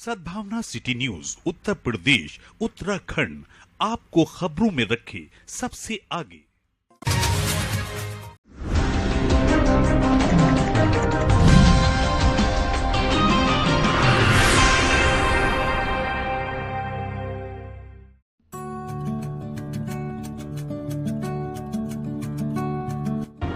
सद्भावना city news Uttar Pradesh Uttarakhand आपको खबरों में रखे सबसे आगे।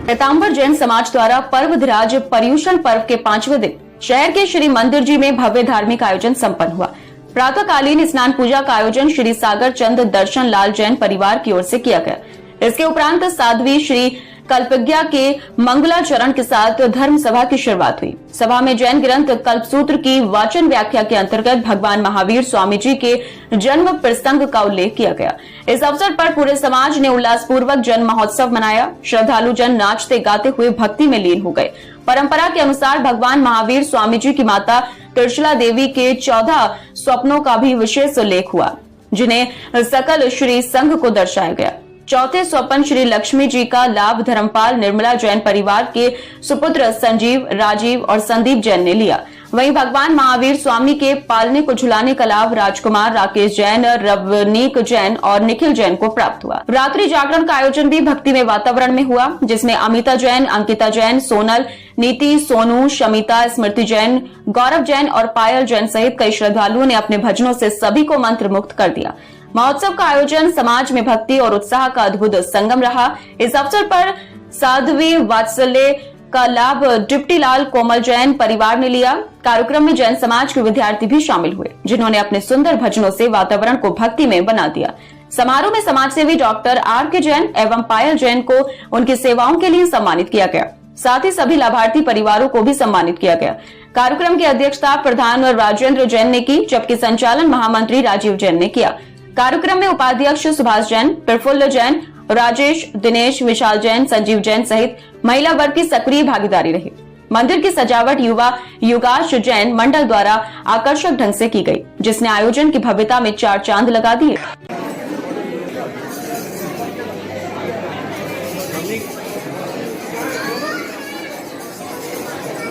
पीताम्बर जैन समाज द्वारा पर्वधिराज पर्युषण पर्व के 5वें दिन शहर के श्री मंदिर जी में भव्य धार्मिक आयोजन संपन्न हुआ। प्रातःकालीन स्नान पूजा का आयोजन श्री सागर चंद दर्शन लाल जैन परिवार की ओर से किया गया। इसके उपरांत साध्वी श्री कल्पज्ञा के मंगलाचरण के साथ धर्म सभा की शुरुआत हुई। सभा में जैन ग्रंथ कल्पसूत्र की वाचन व्याख्या के अंतर्गत भगवान महावीर स्वामी जी के जन्म प्रसंग का उल्लेख किया गया। इस अवसर पर पूरे समाज ने उल्लासपूर्वक जन्म महोत्सव मनाया। श्रद्धालु जन नाचते गाते हुए भक्ति में लीन हो गए। परंपरा के अनुसार भगवान महावीर स्वामी जी की माता त्रिशला देवी के 14 स्वप्नों का भी विशेष उल्लेख हुआ, जिन्हें सकल श्री संघ को दर्शाया गया। चौथे स्वपन श्री लक्ष्मी जी का लाभ धर्मपाल निर्मला जैन परिवार के सुपुत्र संजीव, राजीव और संदीप जैन ने लिया। वहीं भगवान महावीर स्वामी के पालने को झुलाने का लाभ राजकुमार राकेश जैन, रवनीक जैन और निखिल जैन को प्राप्त हुआ। रात्रि जागरण का आयोजन भी भक्तिमय वातावरण में हुआ, जिसमें अमिता जैन, अंकिता जैन, सोनल, नीति, सोनू, शमिता, स्मृति जैन, गौरव जैन और पायल जैन सहित कई श्रद्धालुओं ने अपने भजनों से सभी को मंत्र मुक्त कर दिया। महोत्सव का आयोजन समाज में भक्ति और उत्साह का अद्भुत संगम रहा। इस अवसर पर साध्वी वात्सल्य का लाभ डिप्टी लाल कोमल जैन परिवार ने लिया। कार्यक्रम में जैन समाज के विद्यार्थी भी शामिल हुए, जिन्होंने अपने सुंदर भजनों से वातावरण को भक्ति में बना दिया। समारोह में समाजसेवी डॉक्टर R.K. जैन एवं पायल जैन को उनकी सेवाओं के लिए सम्मानित किया गया। साथ ही सभी लाभार्थी परिवारों को भी सम्मानित किया गया। कार्यक्रम की अध्यक्षता प्रधान राजेंद्र जैन ने की, जबकि संचालन महामंत्री राजीव जैन ने किया। कार्यक्रम में उपाध्यक्ष सुभाष जैन, प्रफुल्ल जैन, राजेश, दिनेश, विशाल जैन, संजीव जैन सहित महिला वर्ग की सक्रिय भागीदारी रही। मंदिर की सजावट युवा युगाश जैन मंडल द्वारा आकर्षक ढंग से की गई, जिसने आयोजन की भव्यता में 4 चांद लगा दिए।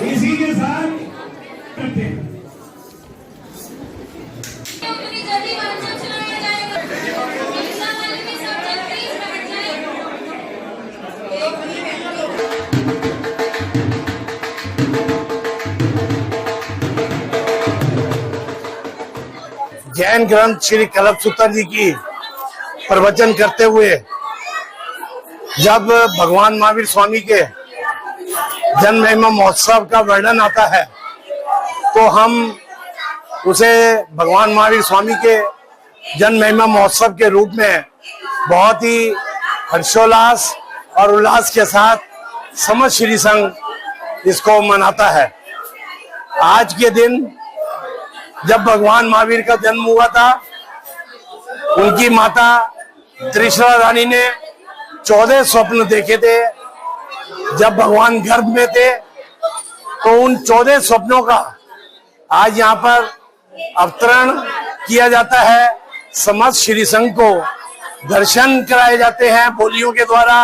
इसी के साथ करते हैं। जैन ग्रंथ श्री कल्पसूत्र जी की प्रवचन करते हुए जब भगवान महावीर स्वामी के जन्म महिमा महोत्सव का वर्णन आता है तो हम उसे भगवान महावीर स्वामी के जन्म महिमा महोत्सव के रूप में बहुत ही हर्षोल्लास और उल्लास के साथ समस्त श्री संघ इसको मनाता है। आज के दिन जब भगवान महावीर का जन्म हुआ था, उनकी माता त्रिशला रानी ने 14 स्वप्न देखे थे। जब भगवान गर्भ में थे तो उन 14 स्वप्नों का आज यहाँ पर अवतरण किया जाता है। समस्त श्री संघ को दर्शन कराए जाते हैं बोलियों के द्वारा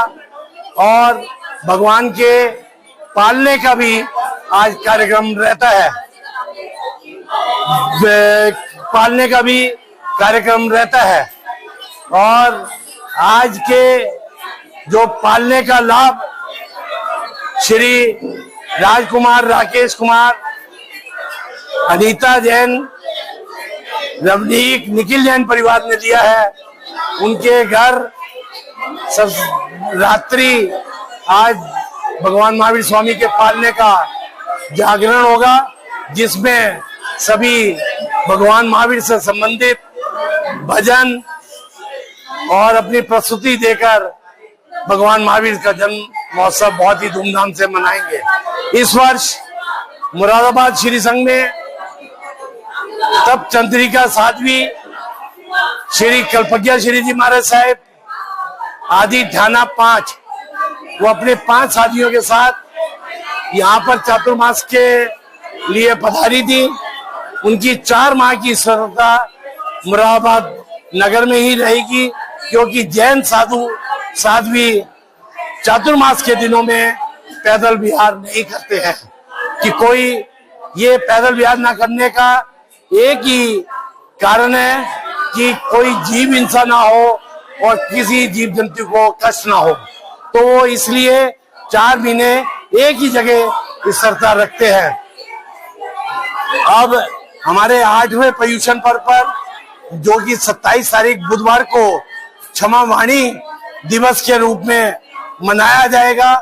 और भगवान के पालने का भी आज कार्यक्रम रहता है। पालने का भी कार्यक्रम रहता है और आज के जो पालने का लाभ श्री राजकुमार राकेश कुमार, अनीता जैन, रवनीक, निखिल जैन परिवार ने लिया है। उनके घर सब रात्रि आज भगवान महावीर स्वामी के पालने का जागरण होगा, जिसमें सभी भगवान महावीर से संबंधित भजन और अपनी प्रस्तुति देकर भगवान महावीर का जन्म महोत्सव बहुत ही धूमधाम से मनाएंगे। इस वर्ष मुरादाबाद श्री संघ में तप चंद्रिका साध्वी श्री कल्पज्ञा श्री जी महाराज साहेब आदि ठाना 5 वो अपने 5 साथियों के साथ यहाँ पर चातुर्मास के लिए पधारी थी। उनकी 4 माह की श्रद्धा मुरादाबाद नगर में ही रहेगी, क्योंकि जैन साधु साध्वी चातुर्मास के दिनों में पैदल विहार नहीं करते हैं। कि कोई ये पैदल विहार ना करने का एक ही कारण है कि कोई जीव हिंसा ना हो और किसी जीव जंतु को कष्ट ना हो, तो वो इसलिए 4 महीने एक ही जगह इस सरकार रखते हैं। अब हमारे 8वें पर्यूषण पर्व पर, जो कि 27 तारीख बुधवार को क्षमा वाणी दिवस के रूप में मनाया जाएगा,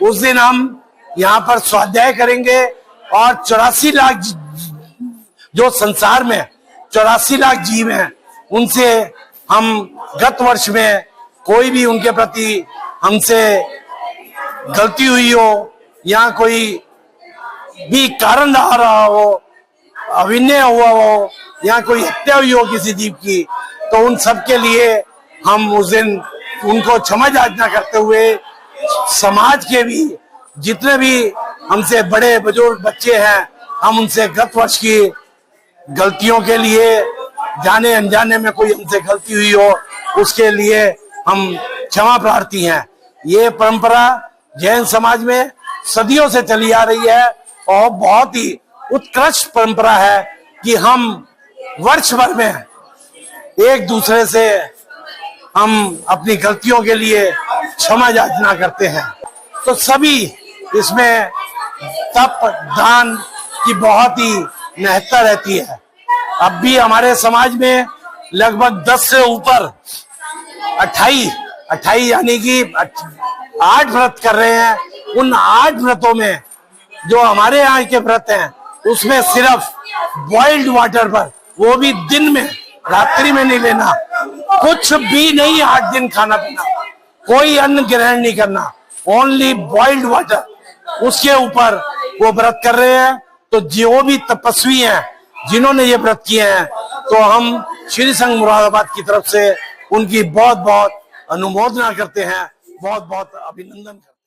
उस दिन हम यहाँ पर स्वाध्याय करेंगे और 84 लाख जो संसार में 84 लाख जीव हैं, उनसे हम गत वर्ष में कोई भी उनके प्रति हमसे गलती हुई हो या कोई भी कारण आ रहा हो, अभिनय हुआ हो या कोई हत्या हुई हो किसी जीव की, तो उन सब के लिए हम उस दिन उनको क्षमा याचना करते हुए समाज के भी जितने भी हमसे बड़े बुजुर्ग बच्चे हैं, हम उनसे गत वर्ष की गलतियों के लिए, जाने अनजाने में कोई हमसे गलती हुई हो उसके लिए हम क्षमा प्रार्थी हैं। ये परंपरा जैन समाज में सदियों से चली आ रही है और बहुत ही उत्कृष्ट परंपरा है कि हम वर्ष भर में एक दूसरे से हम अपनी गलतियों के लिए क्षमा याचना करते हैं। तो सभी इसमें तप दान की बहुत ही महत्ता रहती है। अब भी हमारे समाज में लगभग 10 से ऊपर 28 यानी कि 8 व्रत कर रहे हैं। उन 8 व्रतों में जो हमारे यहाँ के व्रत हैं, उसमें सिर्फ बॉइल्ड वाटर पर, वो भी दिन में, रात्रि में नहीं लेना, कुछ भी नहीं, 8 दिन खाना पीना, कोई अन्न ग्रहण नहीं करना, ओनली बॉइल्ड वाटर, उसके ऊपर वो व्रत कर रहे हैं। तो जो भी तपस्वी हैं जिन्होंने ये व्रत किए हैं, तो हम श्री संघ मुरादाबाद की तरफ से उनकी बहुत बहुत अनुमोदना करते हैं, बहुत बहुत अभिनंदन करते हैं।